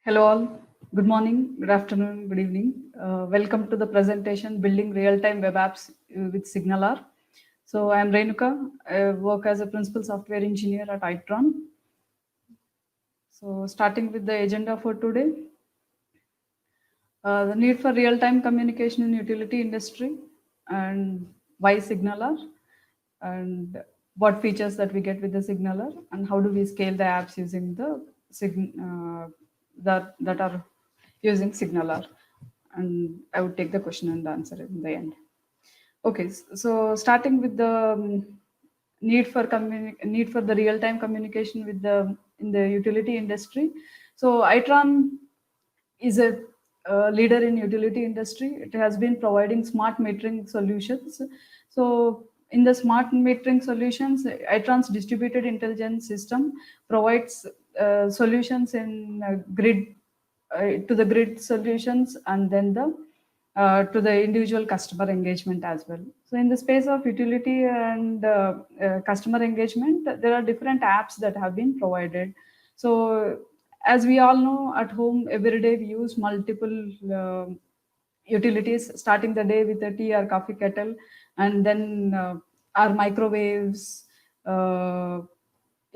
Hello all. Good morning, good afternoon, good evening. Welcome to the presentation Building Real-Time Web Apps with SignalR. So I am Renuka. I work as a Principal Software Engineer at Itron. So starting with the agenda for today, the need for real-time communication in utility industry and why SignalR and what features that we get with the SignalR and how do we scale the apps using the that are using SignalR. And I would take the question and answer in the end. Okay, so starting with the need for the real-time communication with the in the utility industry. So Itron is a leader in utility industry. It has been providing smart metering solutions. So in the smart metering solutions, Itron's distributed intelligence system provides solutions in grid to the grid solutions and then the to the individual customer engagement as well. So in the space of utility and customer engagement, there are different apps that have been provided. So as we all know, at home every day we use multiple utilities, starting the day with a tea or coffee kettle, and then our microwaves,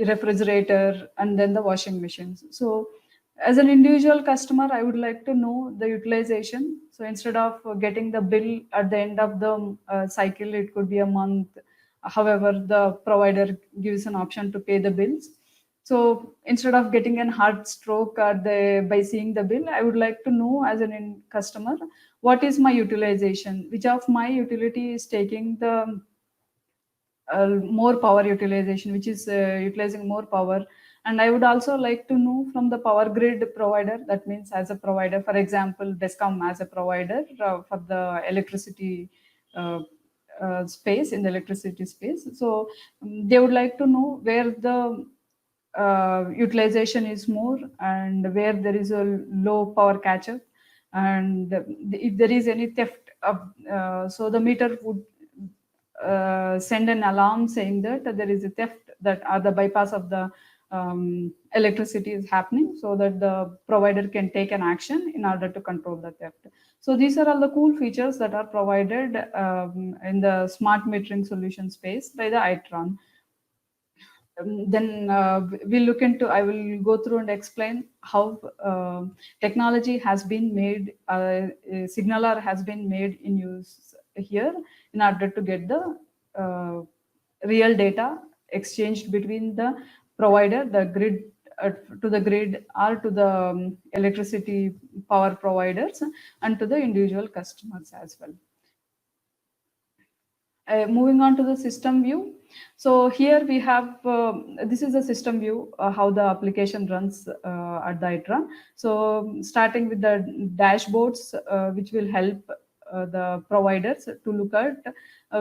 refrigerator, and then the washing machines. So as an individual customer, I would like to know the utilization. So instead of getting the bill at the end of the cycle, it could be a month. However, the provider gives an option to pay the bills. So instead of getting an heart stroke by seeing the bill, I would like to know as an customer, what is my utilization? Which of my utility is taking the more power utilization, which is utilizing more power. And I would also like to know from the power grid provider, that means as a provider, for example, Descom as a provider for the electricity space, in the electricity space. So they would like to know where the utilization is more and where there is a low power catch up, and if there is any theft of, so the meter would send an alarm saying that there is a theft, that the bypass of the electricity is happening, so that the provider can take an action in order to control the theft. So these are all the cool features that are provided in the smart metering solution space by the Itron. Then we'll look into, I will go through and explain how technology has been made, SignalR has been made in use here in order to get the real data exchanged between the provider, the grid, to the grid, or to the electricity power providers, and to the individual customers as well. Moving on to the system view. So here we have, this is the system view, how the application runs at the Itron. So starting with the dashboards, which will help the providers to look at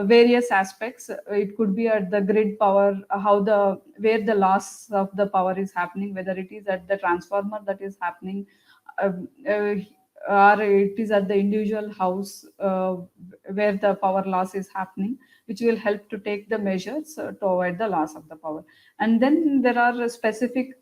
various aspects. It could be at the grid power, where the loss of the power is happening, whether it is at the transformer that is happening, uh, uh, or it is at the individual house where the power loss is happening, which will help to take the measures to avoid the loss of the power. And then there are specific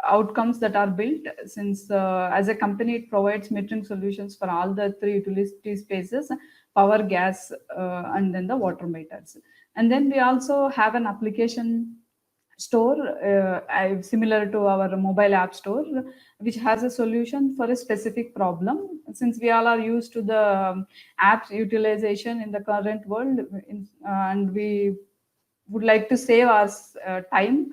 outcomes that are built, since as a company it provides metering solutions for all the three utility spaces: power, gas, and then the water meters. And then we also have an application store, similar to our mobile app store, which has a solution for a specific problem. Since we all are used to the apps utilization in the current world, and we would like to save our time,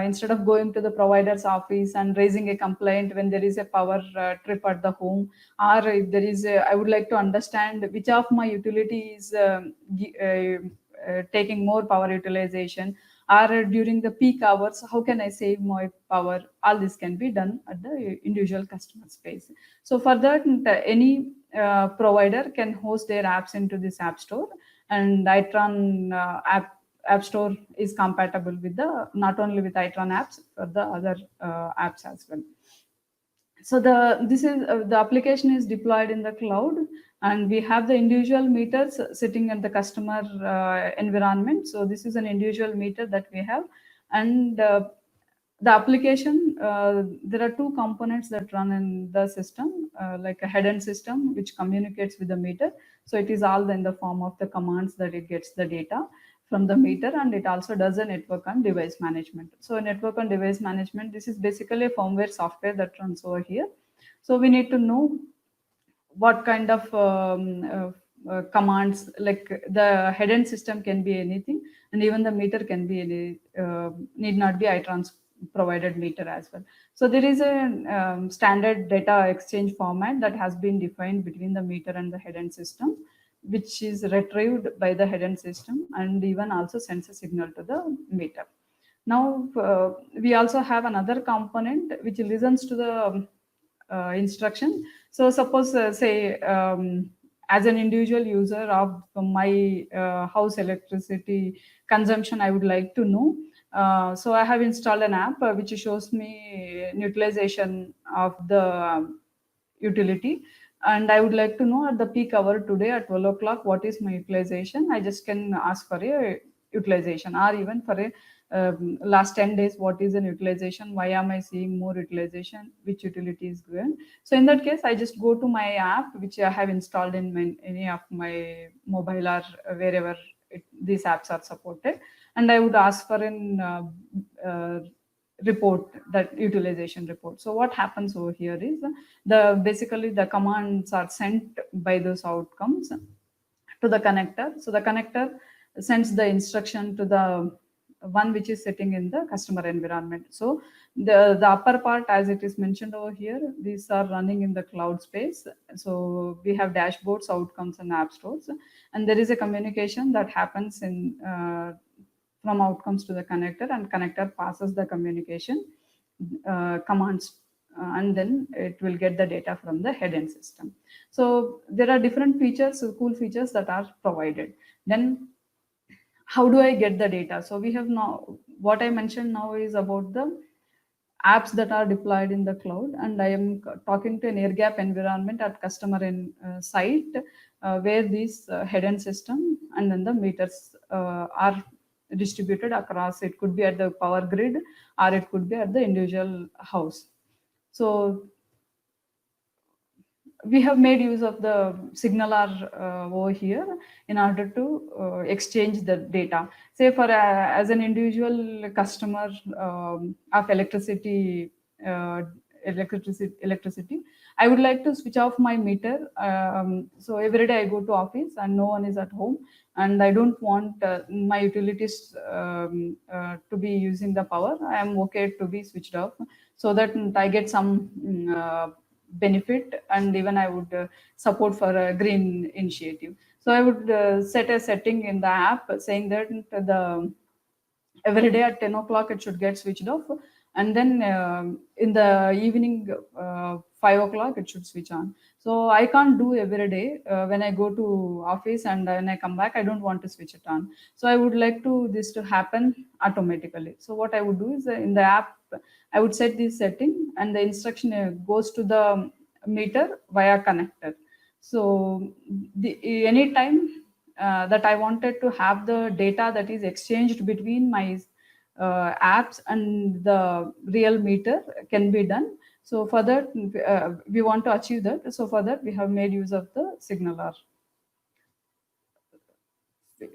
instead of going to the provider's office and raising a complaint when there is a power trip at the home, or if there is I would like to understand which of my utility is taking more power utilization, or during the peak hours, how can I save my power? All this can be done at the individual customer space. So for that, any provider can host their apps into this app store, and Itron app store is compatible with the, not only with Itron apps, but the other apps as well. So the application is deployed in the cloud, and we have the individual meters sitting at the customer environment. So this is an individual meter that we have, and the application, there are two components that run in the system, like a head end system, which communicates with the meter. So it is all in the form of the commands that it gets the data from the meter, and it also does a network and device management. So network and device management, this is basically a firmware software that runs over here. So we need to know what kind of commands, like the head end system can be anything, and even the meter can be any, need not be itrans provided meter as well. So there is a standard data exchange format that has been defined between the meter and the head end system, which is retrieved by the head end system and even also sends a signal to the meter. Now we also have another component which listens to the instruction. So suppose say as an individual user of my house electricity consumption, I would like to know. So I have installed an app which shows me utilization of the utility, and I would like to know at the peak hour today at 12 o'clock what is my utilization. I just can ask for a utilization, or even for a last 10 days what is an utilization, why am I seeing more utilization, which utility is given. So in that case, I just go to my app which I have installed in any of my mobile or wherever these apps are supported, and I would ask for an report, that utilization report. So what happens over here is the basically the commands are sent by those outcomes to the connector. So the connector sends the instruction to the one which is sitting in the customer environment. So the upper part, as it is mentioned over here, these are running in the cloud space. So we have dashboards, outcomes, and app stores, and there is a communication that happens in from outcomes to the connector, and connector passes the communication commands, and then it will get the data from the head end system. So there are different features, cool features that are provided. Then how do I get the data? So we have now, what I mentioned now is about the apps that are deployed in the cloud, and I am talking to an air gap environment at customer in site, where these head end system and then the meters are distributed across. It could be at the power grid, or it could be at the individual house. So we have made use of the signaler over here in order to exchange the data. Say for as an individual customer of uh, electricity, I would like to switch off my meter. So every day I go to office and no one is at home, and I don't want my utilities to be using the power. I am okay to be switched off, so that I get some benefit, and even I would support for a green initiative. So I would set a setting in the app saying that the every day at 10 o'clock it should get switched off, and then in the evening 5 o'clock it should switch on. So I can't do every day. When I go to office and when I come back, I don't want to switch it on. So I would like to this to happen automatically. So what I would do is in the app I would set this setting, and the instruction goes to the meter via connector. So anytime that I wanted to have the data that is exchanged between my apps and the real meter can be done. So for that, we want to achieve that. So for that, we have made use of the signaler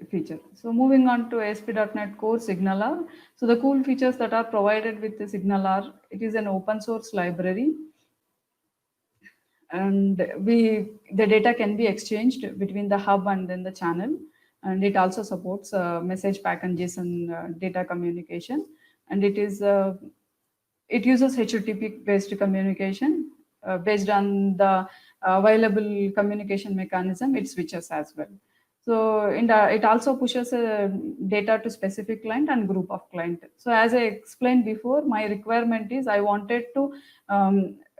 feature. So moving on to ASP.NET Core Signaler. So the cool features that are provided with the Signaler, it is an open source library, and the data can be exchanged between the hub and then the channel, and it also supports message pack and JSON data communication, and it uses HTTP based communication based on the available communication mechanism. It switches as well. So it also pushes data to specific client and group of client. So as I explained before, my requirement is I wanted to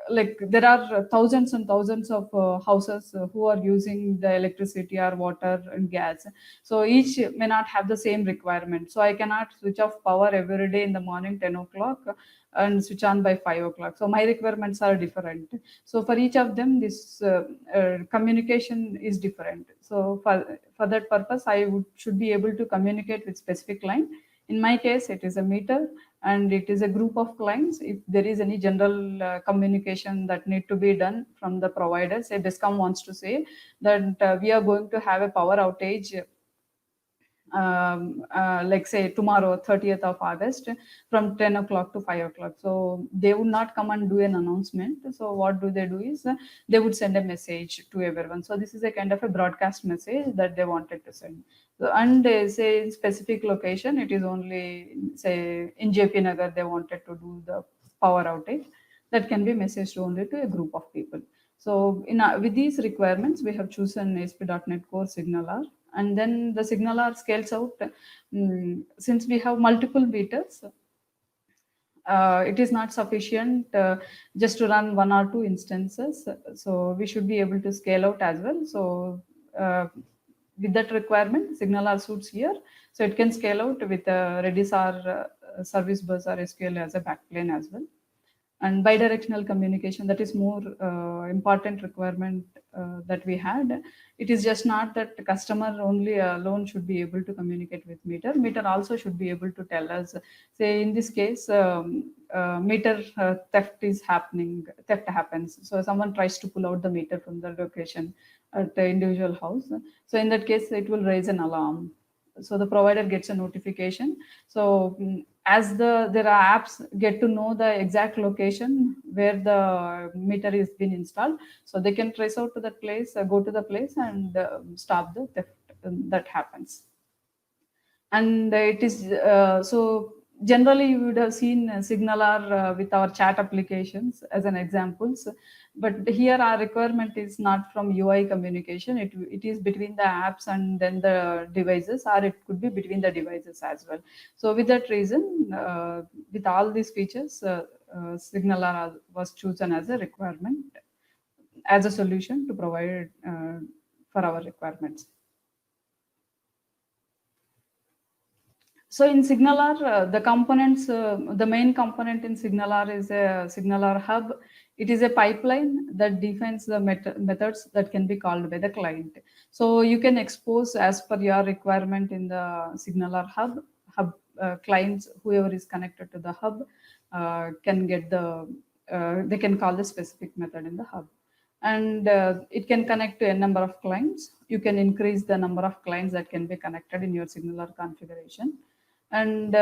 like there are thousands and thousands of houses who are using the electricity or water and gas. So each may not have the same requirement. So I cannot switch off power every day in the morning 10 o'clock and switch on by 5 o'clock. So my requirements are different. So for each of them, this communication is different. So for that purpose, should be able to communicate with specific line. In my case, it is a meter. and it is a group of clients. If there is any general communication that need to be done from the provider, say Discom wants to say that we are going to have a power outage, like say tomorrow 30th of August from 10 o'clock to 5 o'clock. So they would not come and do an announcement. So what do they do is they would send a message to everyone. So this is a kind of a broadcast message that they wanted to send. So, and they say in specific location, it is only say in JP Nagar they wanted to do the power outage, that can be messaged only to a group of people. So with these requirements, we have chosen ASP.NET Core SignalR, and then the SignalR scales out. Since we have multiple meters, it is not sufficient just to run one or two instances. So we should be able to scale out as well. So with that requirement, SignalR suits here. So it can scale out with Redis or service bus or SQL as a backplane as well. And bidirectional communication, that is more important requirement that we had. It is just not that the customer only alone should be able to communicate with meter also should be able to tell us, say in this case meter theft happens, so someone tries to pull out the meter from the location at the individual house. So in that case it will raise an alarm, so the provider gets a notification. So as there are apps get to know the exact location where the meter is been installed, so they can trace out to that place, go to the place and stop the theft that happens. And it is so generally you would have seen SignalR with our chat applications as an examples, but here our requirement is not from UI communication. It is between the apps and then the devices, or it could be between the devices as well. So with that reason, with all these features, SignalR was chosen as a requirement, as a solution to provide for our requirements. So in SignalR, the components, the main component in SignalR is a SignalR hub. It is a pipeline that defines the methods that can be called by the client. So you can expose as per your requirement in the SignalR hub. Clients, whoever is connected to the hub, can get they can call the specific method in the hub. And it can connect to a number of clients. You can increase the number of clients that can be connected in your SignalR configuration. And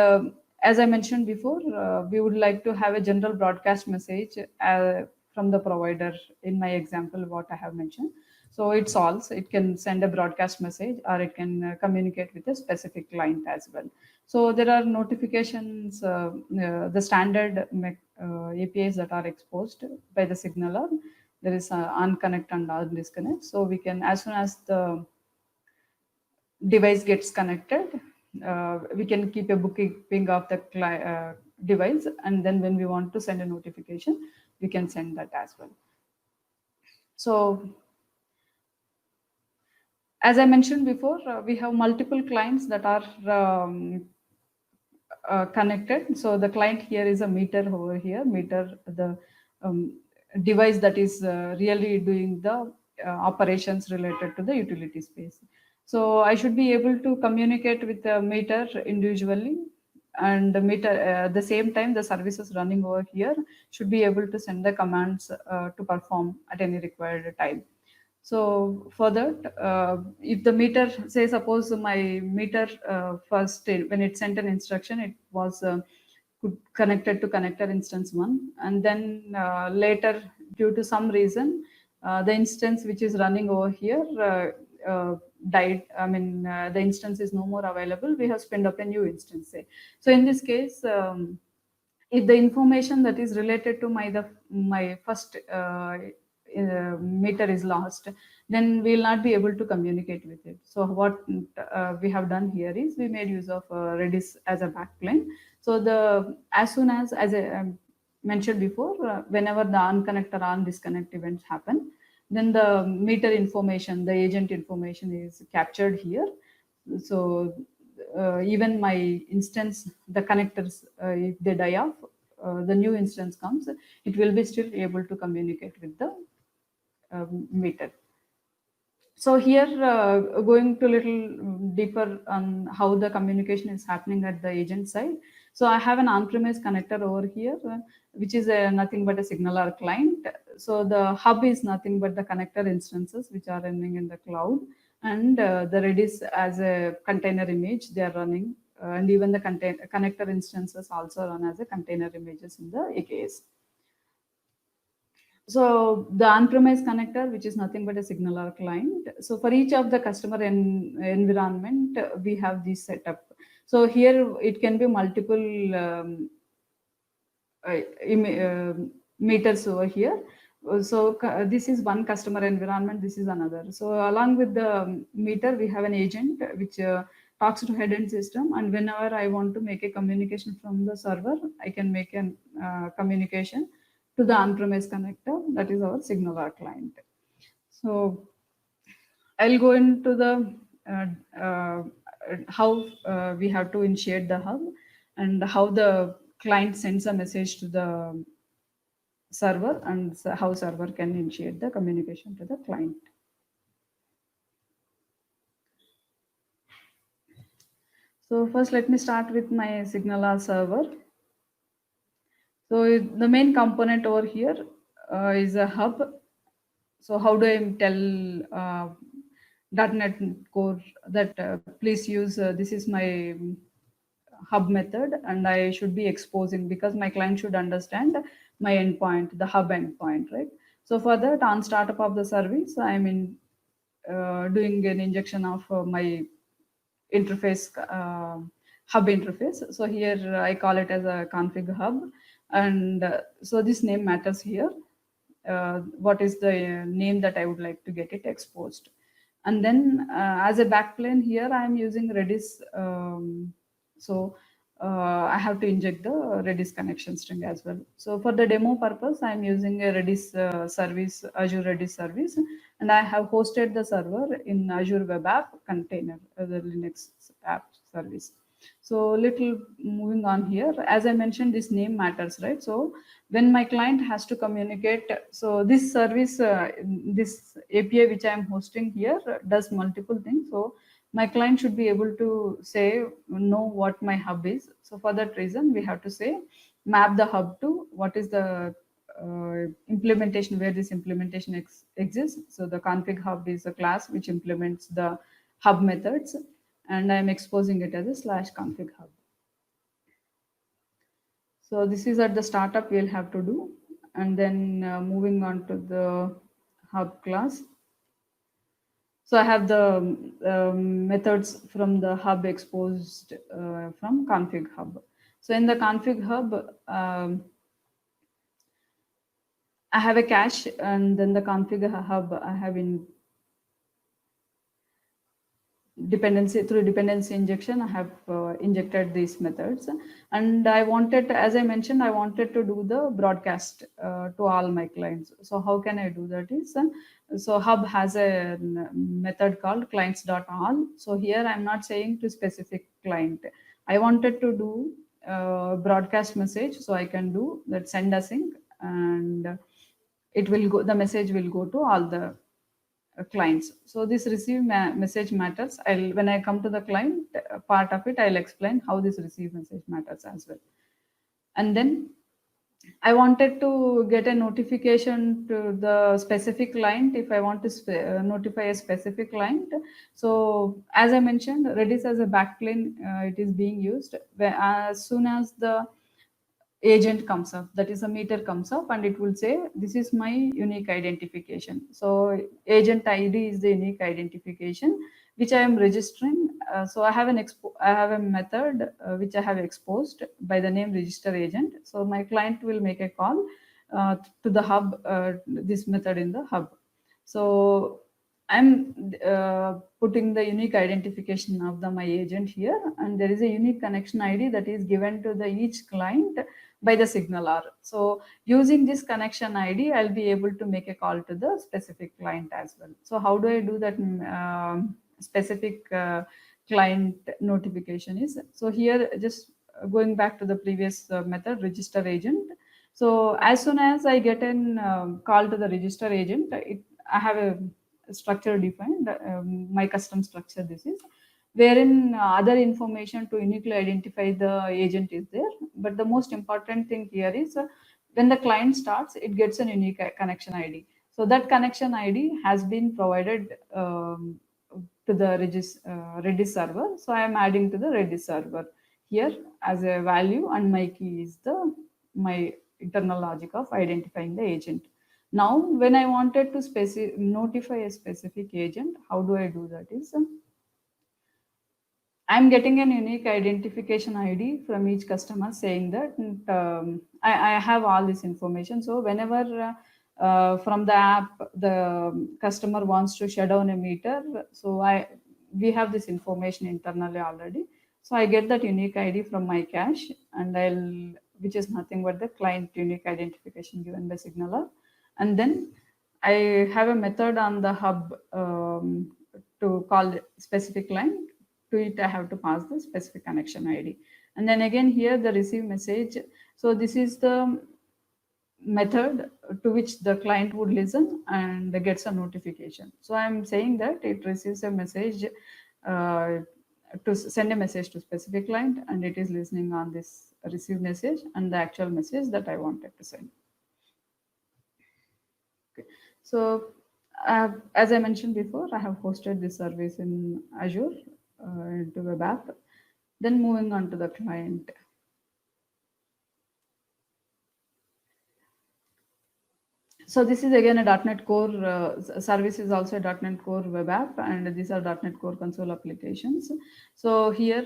as I mentioned before, we would like to have a general broadcast message from the provider in my example, what I have mentioned. So it solves, it can send a broadcast message, or it can communicate with a specific client as well. So there are notifications, the standard APIs that are exposed by the SignalR. There is on connect and on disconnect. So we can, as soon as the device gets connected, we can keep a bookkeeping of the device, and then when we want to send a notification, we can send that as well. So as I mentioned before, we have multiple clients that are connected. So the client here is a meter over here, meter, the device that is really doing the operations related to the utility space. So I should be able to communicate with the meter individually, and the meter at the same time the services running over here should be able to send the commands to perform at any required time. So for that, if the meter, say suppose my meter first when it sent an instruction, it was connected to connector instance 1, and then later due to some reason the instance which is running over here died. I mean the instance is no more available. We have spinned up a new instance, say. So in this case, if the information that is related to my first meter is lost, then we will not be able to communicate with it. So what we have done here is we made use of Redis as a backplane. So as soon as I mentioned before, whenever the on connect or on disconnect events happen, then the meter information, the agent information is captured here. So even my instance, the connectors, if they die off, the new instance comes, it will be still able to communicate with the meter. So here, going to a little deeper on how the communication is happening at the agent side. So I have an on-premise connector over here, which is nothing but a signaler client. So the hub is nothing but the connector instances which are running in the cloud, and the Redis as a container image they are running, and even the connector instances also run as a container images in the AKS. So the on-premise connector, which is nothing but a signaler client. So for each of the customer environment, we have this setup. So here it can be multiple uh, meters over here. So this is one customer environment, this is another. So along with the meter, we have an agent which talks to head-end system, and whenever I want to make a communication from the server, I can make a communication to the on-premise connector, that is our signaler client. So I'll go into the how we have to initiate the hub and how the client sends a message to the server, and how server can initiate the communication to the client. So first let me start with my Signaler server. So the main component over here is a hub. So how do I tell .NET Core that please use this is my hub method, and I should be exposing, because my client should understand my endpoint, the hub endpoint, right? So for that, on startup of the service, I'm in doing an injection of my interface, hub interface. So here I call it as a config hub, and so this name matters here. What is the name that I would like to get it exposed? And then as a backplane here, I'm using Redis. So I have to inject the Redis connection string as well. So for the demo purpose, I'm using a Redis service, Azure Redis service, and I have hosted the server in Azure Web App Container, the Linux app service. So little moving on here, as I mentioned, this name matters, right? So when my client has to communicate, so this service, this API which I am hosting here does multiple things. So my client should be able to say, know what my hub is. So for that reason, we have to say, map the hub to what is the implementation, where this implementation exists. So the config hub is a class which implements the hub methods, and I'm exposing it as a slash config hub. So this is at the startup we'll have to do, and then moving on to the hub class. So I have the methods from the hub exposed from config hub. So in the config hub, I have a cache, and then the config hub I have in dependency, through dependency injection I have injected these methods, and I wanted, as I mentioned, I wanted to do the broadcast to all my clients. So how can I do that is, so hub has a method called clients.all. So here I'm not saying to specific client, I wanted to do broadcast message, so I can do that, send async, and it will go, the message will go to all the clients. So this receive message matters. When I come to the client part of it, I'll explain how this receive message matters as well. And then I wanted to get a notification to the specific client if I want to notify a specific client. So as I mentioned, Redis as a backplane, it is being used. As soon as the agent comes up, that is a meter comes up, and it will say this is my unique identification. So agent ID is the unique identification which I am registering. So I have I have a method which I have exposed by the name register agent. So my client will make a call to the hub, this method in the hub. So I'm putting the unique identification of my agent here, and there is a unique connection ID that is given to the each client by the signaler. So using this connection ID, I'll be able to make a call to the specific client as well. So how do I do that specific client notification is? So here, just going back to the previous method, register agent. So as soon as I get an call to the register agent, I have a structure defined, my custom structure this is. wherein other information to uniquely identify the agent is there. But the most important thing here is when the client starts, it gets an unique connection ID. So that connection ID has been provided to the Redis server. So I am adding to the Redis server here as a value, and my key is the my internal logic of identifying the agent. Now, when I wanted to notify a specific agent, how do I do that? Is I'm getting an unique identification ID from each customer saying that I have all this information. So whenever from the app the customer wants to shut down a meter, so we have this information internally already. So I get that unique ID from my cache, and which is nothing but the client unique identification given by Signaler, and then I have a method on the hub to call specific line. To it I have to pass the specific connection ID, and then again here the receive message. So this is the method to which the client would listen and gets a notification. So I'm saying that it receives a message uh, to send a message to specific client, and it is listening on this receive message and the actual message that I wanted to send. Okay. So as I mentioned before, I have hosted this service in Azure into web app. Then moving on to the client. So this is again a .NET Core service, is also a .NET Core web app, and these are .NET Core console applications. So here,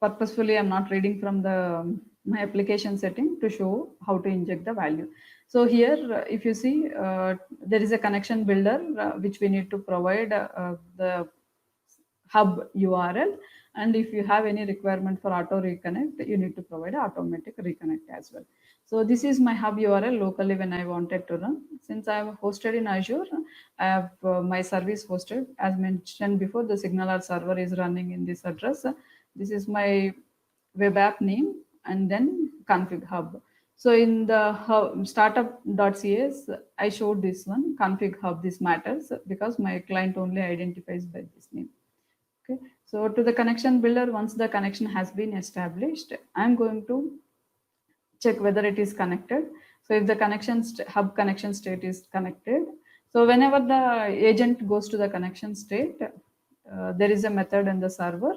purposefully, I'm not reading from the my application setting to show how to inject the value. So here, if you see, there is a connection builder which we need to provide the hub URL, and if you have any requirement for auto reconnect, you need to provide automatic reconnect as well. So this is my hub URL locally when I wanted to run. Since I have hosted in Azure, I have my service hosted. As mentioned before, the Signaler server is running in this address. This is my web app name, and then config hub. So in the startup.cs, I showed this one config hub. This matters because my client only identifies by this name. Okay, so to the connection builder, once the connection has been established, I'm going to check whether it is connected. So if the hub connection state is connected, so whenever the agent goes to the connection state, there is a method in the server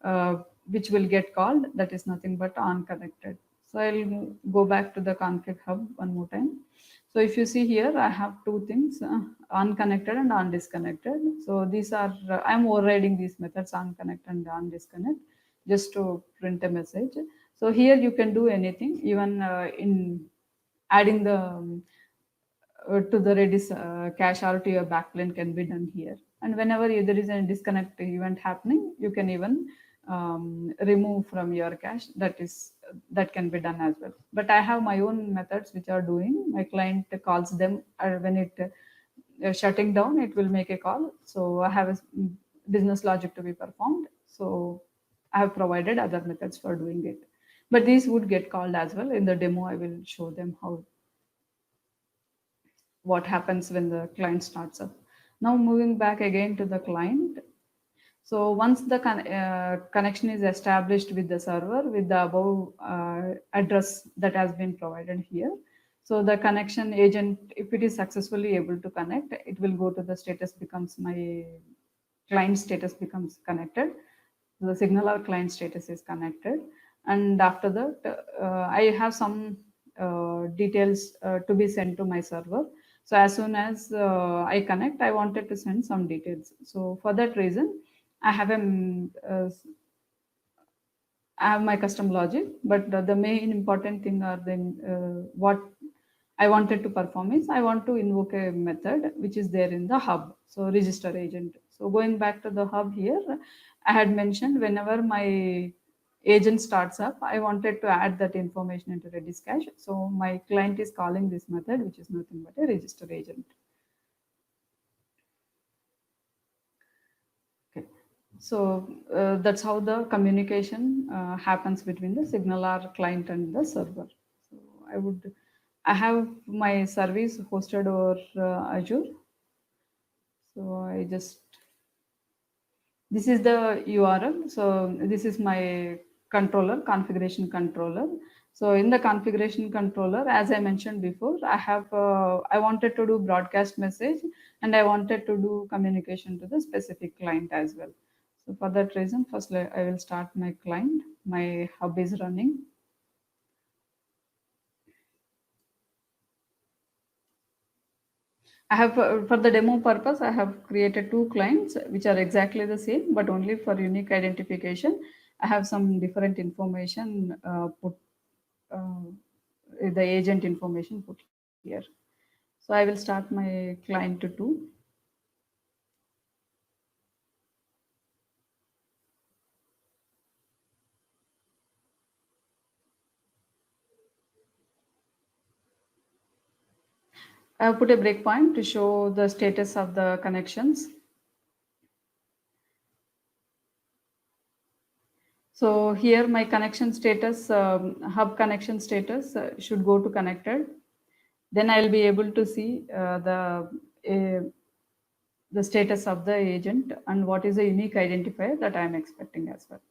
uh, which will get called, that is nothing but on connected. So I'll go back to the config hub one more time. So if you see here, I have two things, unconnected and undisconnected. So these are, I'm overriding these methods unconnect and undisconnect just to print a message. So here you can do anything, even in adding the to the Redis cache or to your backplane can be done here. And whenever there is a disconnect event happening, you can even remove from your cache. That can be done as well. But I have my own methods which are doing. My client calls them when it shutting down, it will make a call. So I have a business logic to be performed. So I have provided other methods for doing it. But these would get called as well. In the demo, I will show them what happens when the client starts up. Now moving back again to the client. So once the connection is established with the server with the above address that has been provided here, so the connection agent, if it is successfully able to connect, it will go to the status becomes my client status becomes connected. The Signaler client status is connected. And after that, I have some details to be sent to my server. So as soon as I connect, I wanted to send some details. So for that reason, I have I have my custom logic, but the main important thing are then what I wanted to perform is I want to invoke a method which is there in the hub. So register agent. So going back to the hub here, I had mentioned whenever my agent starts up, I wanted to add that information into Redis cache. So my client is calling this method, which is nothing but a register agent. Okay. So that's how the communication happens between the Signaler client and the server. So I have my service hosted over Azure. So I just This is the URL. So this is my controller, configuration controller. So in the configuration controller, as I mentioned before, I wanted to do broadcast message and I wanted to do communication to the specific client as well. So for that reason, first I will start my client. My hub is running. I have, for the demo purpose, I have created two clients which are exactly the same, but only for unique identification. I have some different information put, uh, the agent information put here. So I will start my client to 2. I have put a breakpoint to show the status of the connections. So here my connection status, hub connection status should go to connected. Then I will be able to see the status of the agent and what is the unique identifier that I am expecting as well.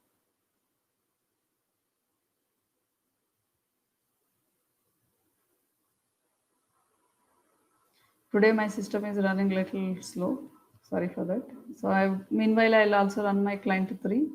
Today my system is running little slow. Sorry for that. So meanwhile I'll also run my client 3.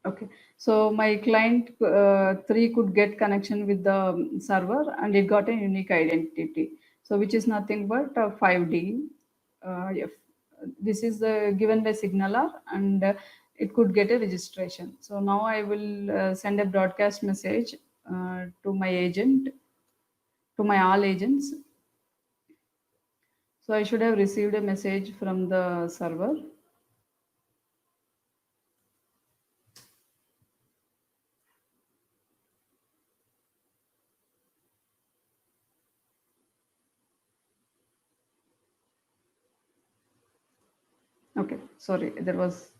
Okay, so my client 3 could get connection with the server and it got a unique identity. So which is nothing but 5D. If this is given by signaler and it could get a registration. So now I will send a broadcast message to my agent, to my all agents. So I should have received a message from the server. Okay, sorry, there was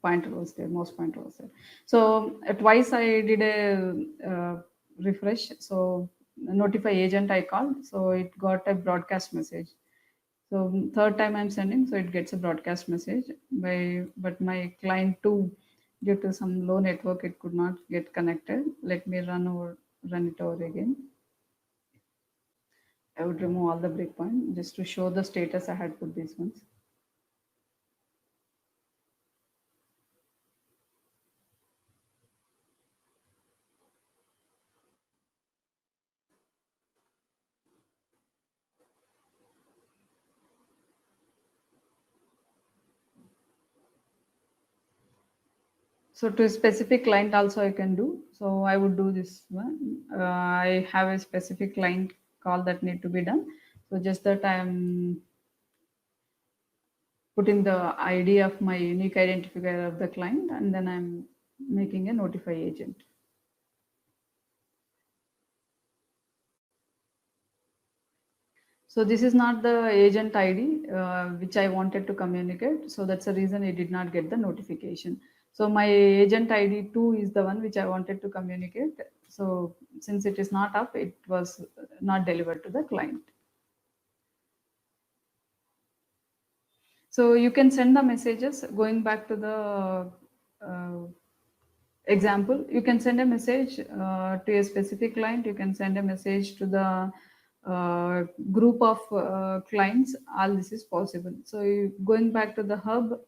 pointer was there, mouse pointer was there. So twice I did a refresh. So notify agent I called, so it got a broadcast message. So third time I'm sending, so it gets a broadcast message. But my client two, due to some low network, it could not get connected. Let me run it over again. I would remove all the breakpoint just to show the status I had put these ones. So to a specific client also I can do. So I would do this one. I have a specific client call that need to be done. So just that I'm putting the ID of my unique identifier of the client and then I'm making a notify agent. So this is not the agent ID which I wanted to communicate. So that's the reason it did not get the notification. So my agent ID 2 is the one which I wanted to communicate. So since it is not up, it was not delivered to the client. So you can send the messages going back to the example. You can send a message to a specific client. You can send a message to the group of clients. All this is possible. So going back to the hub.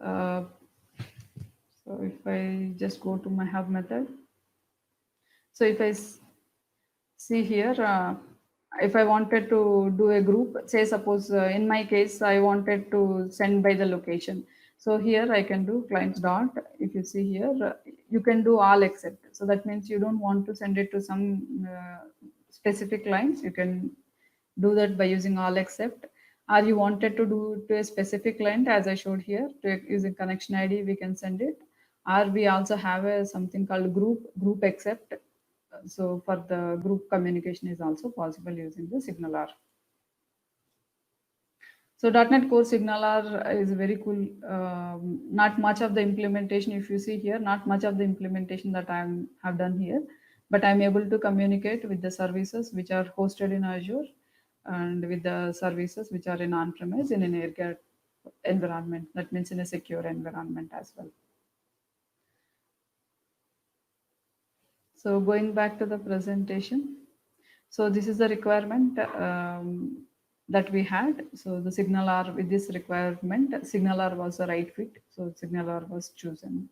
Uh, so if I just go to my hub method. So if I see here, if I wanted to do a group, say suppose in my case, I wanted to send by the location. So here I can do clients dot. If you see here, you can do all except. So that means you don't want to send it to some specific clients. You can do that by using all except. or you wanted to do to a specific client, as I showed here, using connection ID, we can send it. Or we also have a something called group accept. So for the group communication is also possible using the SignalR. So .NET Core SignalR is very cool. Not much of the implementation, if you see here, not much of the implementation that I have done here, but I'm able to communicate with the services which are hosted in Azure and with the services which are in on-premise in an air-gapped environment. That means in a secure environment as well. So going back to the presentation. So this is the requirement that we had. So the SignalR, with this requirement, SignalR was the right fit. So SignalR was chosen.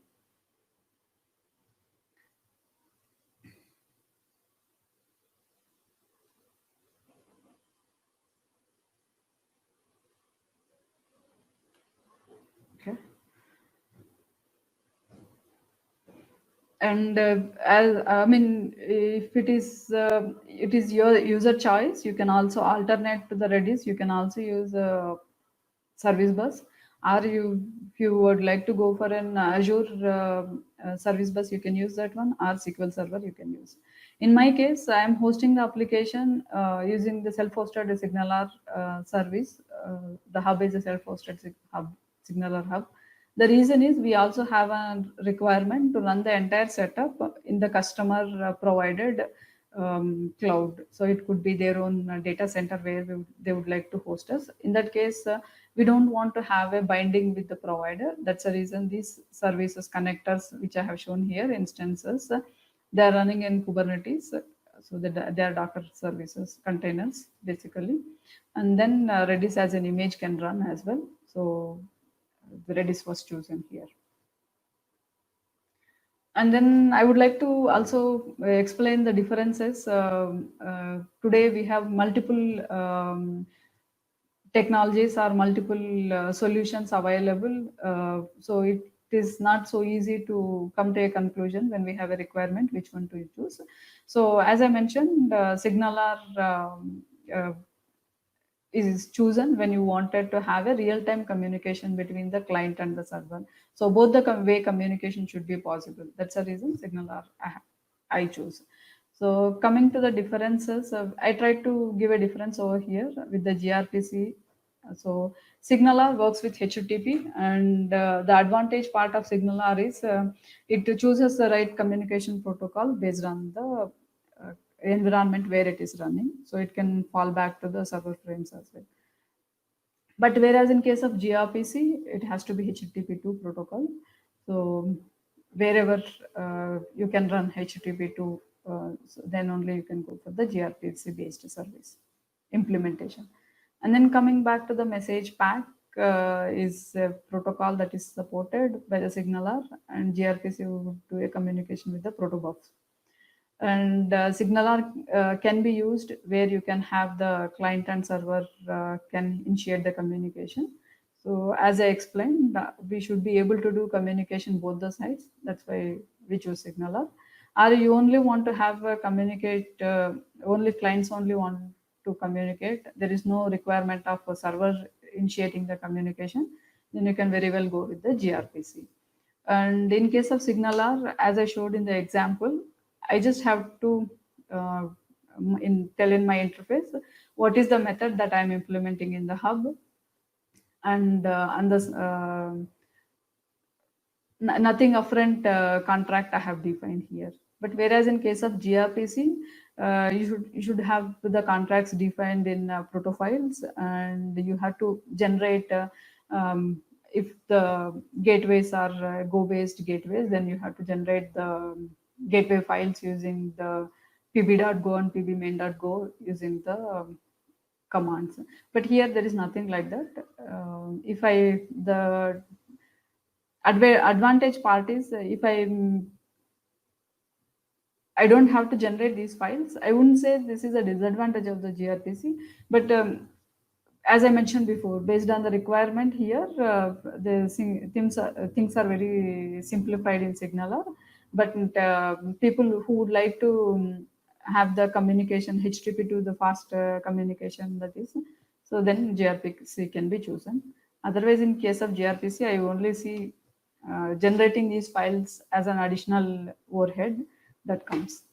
Okay. And as I mean, if it is your user choice, you can also alternate to the Redis. You can also use service bus, or if you would like to go for an Azure service bus, you can use that one, or SQL Server you can use. In my case, I am hosting the application using the self-hosted SignalR service. The hub is a self-hosted hub, SignalR hub. The reason is we also have a requirement to run the entire setup in the customer provided cloud. So it could be their own data center where they would like to host us. In that case, we don't want to have a binding with the provider. That's the reason these services connectors, which I have shown here, instances, they are running in Kubernetes. So they are Docker services, containers basically. And then Redis as an image can run as well. So the Redis was chosen here. And then I would like to also explain the differences. Today we have multiple technologies or multiple solutions available. So it is not so easy to come to a conclusion when we have a requirement which one to choose. So as I mentioned, SignalR is chosen when you wanted to have a real-time communication between the client and the server. So both the way communication should be possible. That's the reason SignalR I choose. So coming to the differences, I tried to give a difference over here with the gRPC. So SignalR works with HTTP, and the advantage part of SignalR is it chooses the right communication protocol based on the environment where it is running. So it can fall back to the server frames as well. But whereas in case of gRPC, it has to be HTTP2 protocol. So wherever you can run HTTP2, so then only you can go for the gRPC based service implementation. And then coming back to the message pack is a protocol that is supported by the SignalR, and gRPC would do a communication with the protobufs. And SignalR can be used where you can have the client and server can initiate the communication. So as I explained, we should be able to do communication both the sides. That's why we choose SignalR. Or you only want to have a communicate, only clients only want to communicate. There is no requirement of a server initiating the communication. Then you can very well go with the gRPC. And in case of SignalR, as I showed in the example, I just have to tell in my interface what is the method that I'm implementing in the hub, and nothing upfront contract I have defined here. But whereas in case of gRPC, you should have the contracts defined in protofiles, and you have to generate if the gateways are Go-based gateways, then you have to generate the gateway files using the pb.go and pbmain.go using the commands. But here there is nothing like that. If the advantage part is if I don't have to generate these files. I wouldn't say this is a disadvantage of the gRPC, but as I mentioned before, based on the requirement here, things are very simplified in SignalR. But people who would like to have the communication HTTP to the fast communication, that is, So then gRPC can be chosen. Otherwise, in case of gRPC, I only see generating these files as an additional overhead that comes.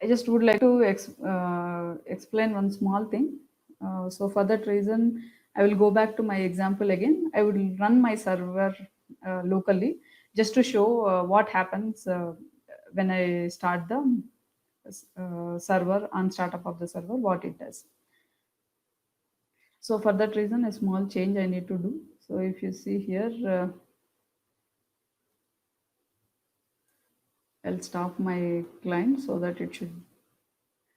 I just would like to explain one small thing. So for that reason, I will go back to my example again. I will run my server locally just to show what happens when I start the server on startup of the server, what it does. So for that reason, a small change I need to do. So if you see here, I'll stop my client so that it should,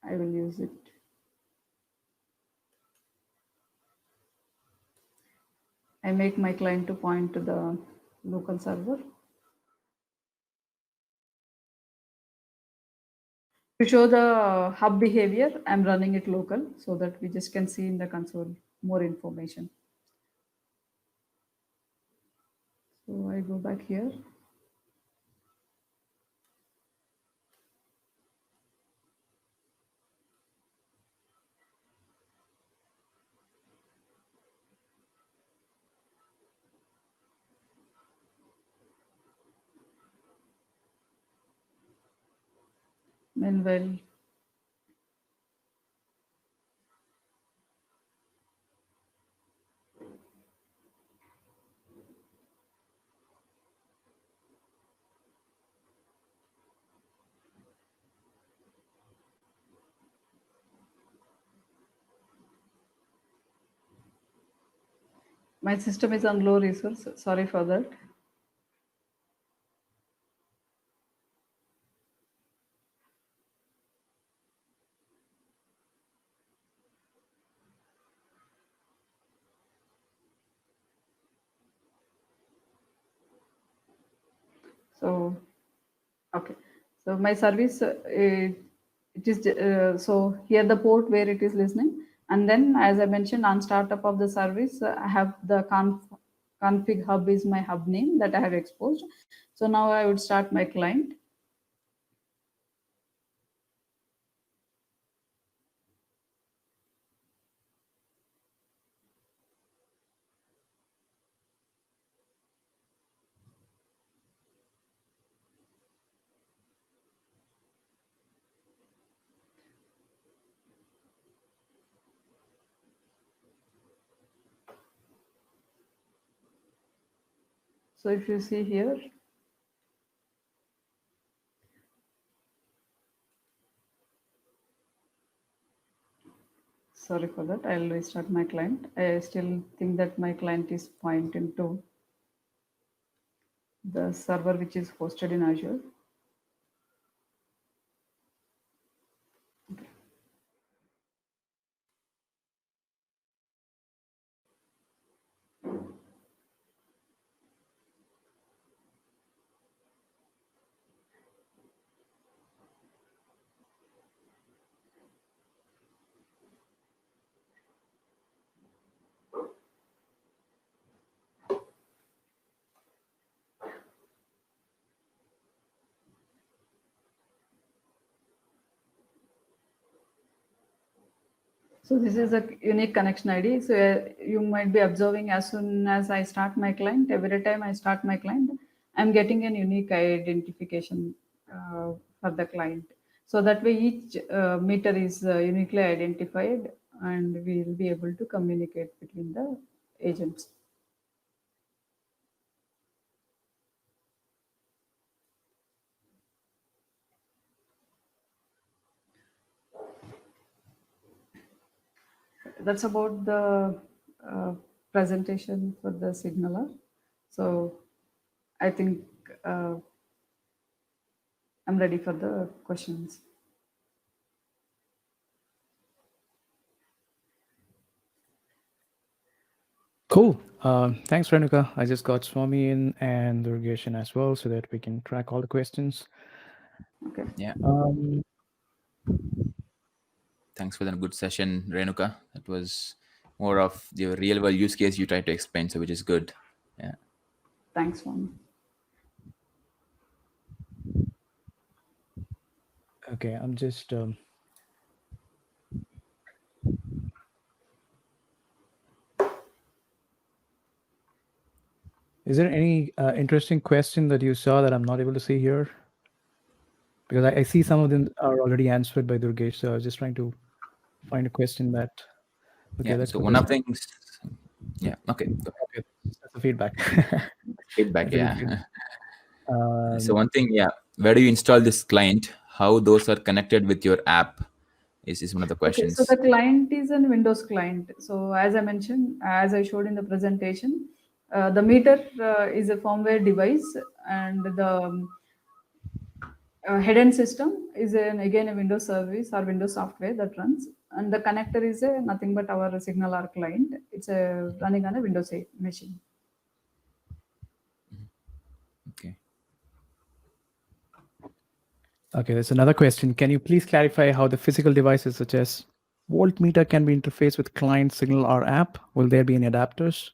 I will use it. I make my client to point to the local server. To show the hub behavior, I'm running it local so that we just can see in the console more information. So I go back here. Meanwhile, my system is on low resource. Sorry for that. So, okay. So my service, it is, so here the port where it is listening. And then as I mentioned on startup of the service, I have the config hub is my hub name that I have exposed. So now I would start my client. So if you see here, sorry for that, I'll restart my client. I still think that my client is pointing to the server which is hosted in Azure. So this is a unique connection ID. So you might be observing as soon as I start my client, every time I start my client, I'm getting an unique identification for the client. So that way each meter is uniquely identified and we will be able to communicate between the agents. That's about the uh, presentation for the signaler. So I think I'm ready for the questions. Cool. Thanks, Renuka. I just got Swami in and Durgeshan as well so that we can track all the questions. Okay. Yeah. Um, Thanks for the good session, Renuka. That was more of the real world use case you tried to explain, so which is good. Yeah. Thanks, one. okay, I'm just Is there any interesting question that you saw that I'm not able to see here? Because I see some of them are already answered by Durgesh, so I was just trying to find a question that. Okay, Yeah. let's So put one this. of things. Yeah. Okay. Okay, that's the feedback. Feedback. That's a good Yeah. feedback. So one thing, yeah, where do you install this client? How those are connected with your app is one of the Okay, so the questions. client is a Windows client. So as I mentioned, as I showed in the presentation, the meter is a firmware device, and the head end system is again a Windows service or Windows software that runs, and the connector is nothing but our SignalR client. It's running on a Windows 8 machine. Okay. Okay, there's another question. Can you please clarify how the physical devices such as voltmeter can be interfaced with client SignalR app? Will there be any adapters?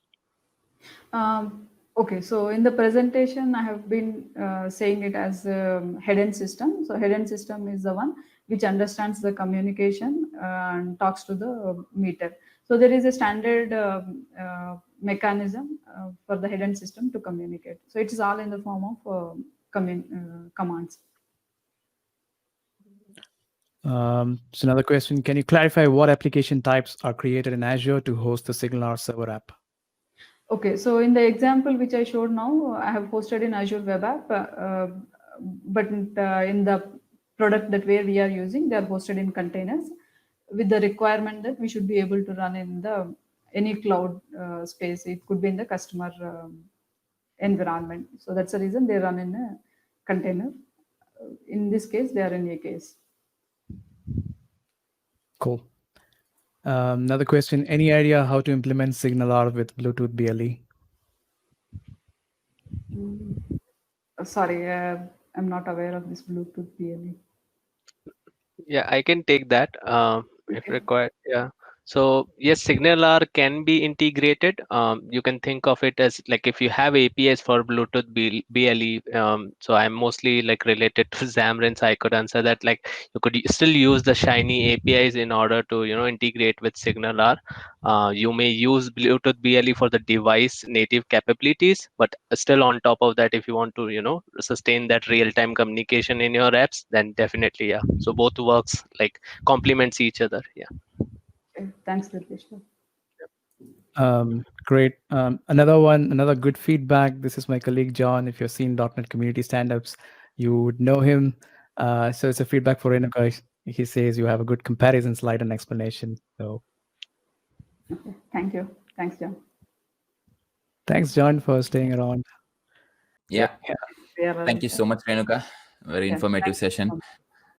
Okay, so in the presentation, I have been saying it as head end system. So head end system is the one which understands the communication and talks to the meter. So there is a standard mechanism for the head end system to communicate. So it is all in the form of commands. So another question, can you clarify what application types are created in Azure to host the SignalR server app? Okay, so in the example which I showed now, I have hosted in Azure Web App, but in the product that where we are using, they are hosted in containers with the requirement that we should be able to run in the any cloud space. It could be in the customer environment. So that's the reason they run in a container. In this case, they are in AKS. Cool. Another question, any idea how to implement SignalR with Bluetooth BLE? Sorry, I'm not aware of this Bluetooth PLE. Yeah, I can take that if Okay. required. Yeah. So yes, SignalR can be integrated. You can think of it as like if you have APIs for Bluetooth BLE. So I'm mostly like related to Xamarin, so I could answer that. Like you could still use the Shiny APIs in order to integrate with SignalR. You may use Bluetooth BLE for the device native capabilities, but still on top of that, if you want to sustain that real-time communication in your apps, then definitely yeah. So both works like complements each other. Yeah. Okay. Thanks, Dirlesh. Great. Another good feedback. This is my colleague John. If you've seen .NET Community Stand-Ups, you would know him. So it's a feedback for Renuka. He says you have a good comparison slide and explanation. So Okay. Thank you. Thanks, John. thanks, John, for staying around. Yeah. We are Thank you so much, Renuka. Very Yeah, informative thank you so session. much.